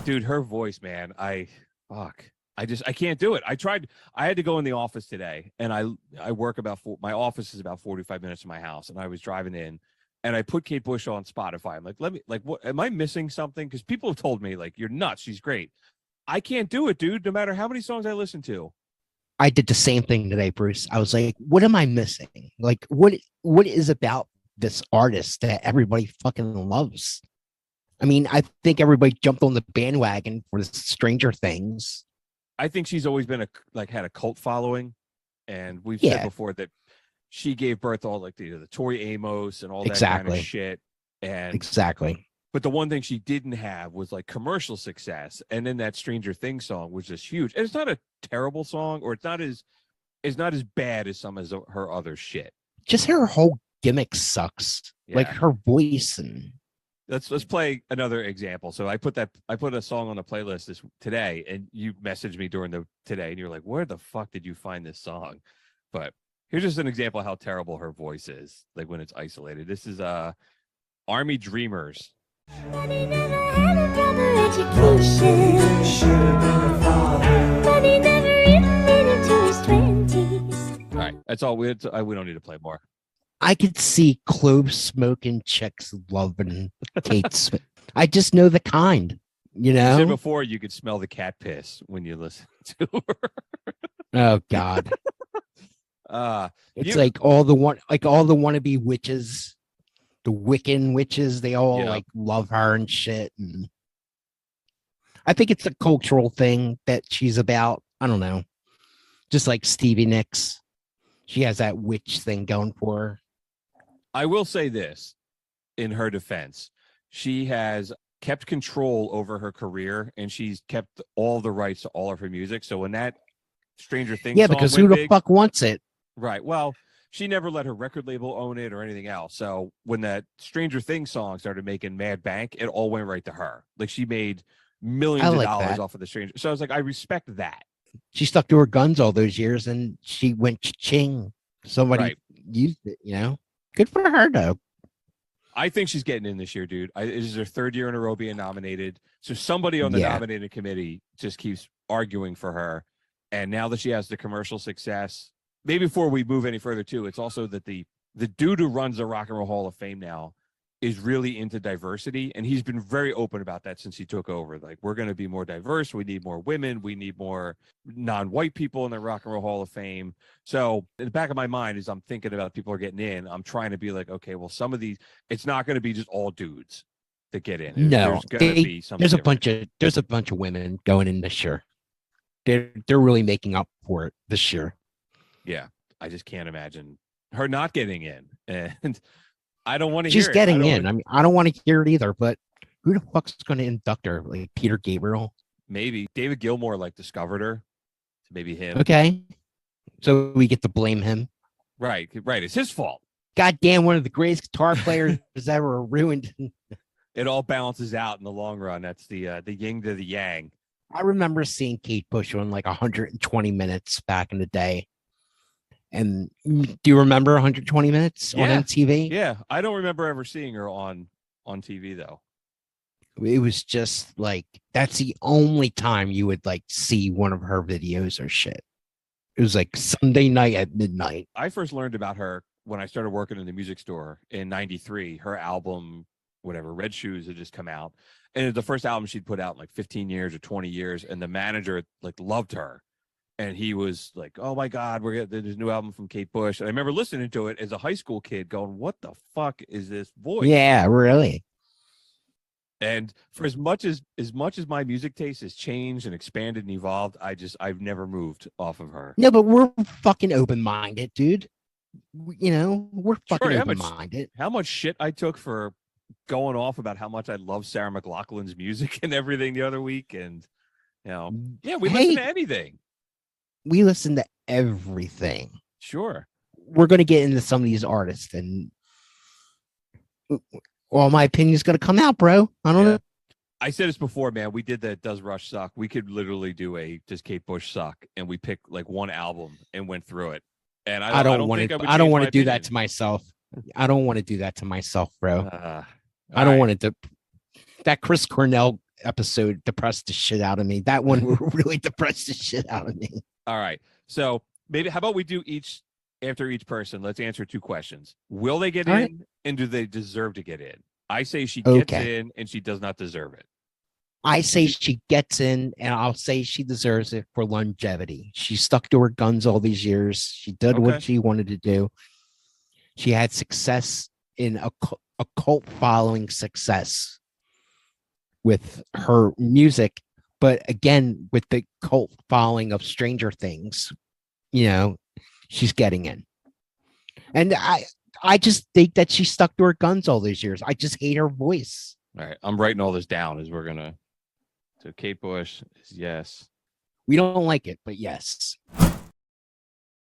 Dude, her voice, man. Fuck. I can't do it. I had to go in the office today, and I work my office is about 45 minutes from my house, and I was driving in, and I put Kate Bush on Spotify. I'm like, what, am I missing something? Because people have told me, like, you're nuts. She's great. I can't do it, dude, no matter how many songs I listen to. I did the same thing today, Bruce. I was like, what am I missing? Like, what is about this artist that everybody fucking loves? I mean, I think everybody jumped on the bandwagon for Stranger Things. I think she's always been had a cult following, and we've said Yeah, before that she gave birth to all like the Tori Amos and all that kind of exactly. shit. And Exactly. but the one thing she didn't have was like commercial success. And then that Stranger Things song was just huge. And it's not a terrible song, or it's not as bad as some of her other shit. Just her whole gimmick sucks. Yeah. Like her voice and Let's play another example. So I put a song on the playlist today, and you messaged me today, and you're like, where the fuck did you find this song? But here's just an example of how terrible her voice is, like when it's isolated. This is Army Dreamers. But he never had a proper education. Should have been a father. But he never even made it to his 20s. All right, that's all. We don't need to play more. I could see clove smoking chicks loving Kate Smith. I just know the kind, you You said know? before you could smell the cat piss when you listen to her. Oh God. It's like all the wannabe witches, the Wiccan witches, they all Yeah. like love her and shit. And I think it's a cultural thing that she's about. I don't know. Just like Stevie Nicks. She has that witch thing going for her. I will say this in her defense. She has kept control over her career, and she's kept all the rights to all of her music. So when that Stranger Things Yeah, song because went who the big, fuck wants it? right. Well, she never let her record label own it or anything else. So when that Stranger Things song started making mad bank, it all went right to her. Like she made millions of like dollars that. off of the Stranger. So I was like, I respect that. She stuck to her guns all those years and she went ching. Somebody Right. used it, you know? Good for her, though. I think she's getting in this year, dude. It is her third year in a row being nominated. So somebody on the Yeah. nominated committee just keeps arguing for her. And now that she has the commercial success, maybe before we move any further too, it's also that the dude who runs the Rock and Roll Hall of Fame now is really into diversity. And he's been very open about that since he took over. Like, we're going to be more diverse. We need more women. We need more non-white people in the Rock and Roll Hall of Fame. So in the back of my mind, as I'm thinking about people are getting in, I'm trying to be like, okay, well, some of these, it's not going to be just all dudes that get in. No, there's going to be something there's a different. there's a bunch of women going in this year. They're really making up for it this year. Yeah, I just can't imagine her not getting in. And I don't want to hear She's it. getting in. I mean, I don't want to hear it either, but who the fuck's going to induct her? Like Peter Gabriel? Maybe David Gilmour discovered her. So maybe him. Okay. So we get to blame him. Right. It's his fault. Goddamn, one of the greatest guitar players ever ruined. It all balances out in the long run. That's the yin to the yang. I remember seeing Kate Bush on 120 minutes back in the day. And do you remember 120 minutes on MTV? Yeah, I don't remember ever seeing her on TV though. It was just that's the only time you would see one of her videos or shit. It was Sunday night at midnight. I first learned about her when I started working in the music store in '93. Her album, whatever, Red Shoes, had just come out, and it was the first album she'd put out in 15 years or 20 years. And the manager loved her, and he was like, "Oh my God, there's a new album from Kate Bush." And I remember listening to it as a high school kid, going, "What the fuck is this voice?" Yeah, really. And for as much as my music taste has changed and expanded and evolved, I've never moved off of her. No, but we're fucking open-minded, dude. We're fucking open-minded. How much shit I took for going off about how much I love Sarah McLachlan's music and everything the other week. And, we listen to anything. We listen to everything. Sure. We're going to get into some of these artists, and all my opinion is going to come out, bro. I don't know. I said this before, man. We did that. Does Rush suck? We could literally do just Kate Bush suck, and we picked one album and went through it. And I don't want to. I don't want to do that to myself. I don't want to do that to myself, bro. I don't want to. That Chris Cornell episode depressed the shit out of me. That one really depressed the shit out of me. All right. So maybe how about we do each after each person? Let's answer 2 questions. Will they get All in, right. and do they deserve to get in? I say she gets Okay. in, and she does not deserve it. I say she gets in, and I'll say she deserves it for longevity. She stuck to her guns all these years. She did Okay. what she wanted to do. She had success in a cult following success with her music, but again, with the cult following of Stranger Things, she's getting in. And I just think that she stuck to her guns all these years. I just hate her voice. All right. I'm writing all this down as we're going to. So Kate Bush is yes. We don't like it, but yes.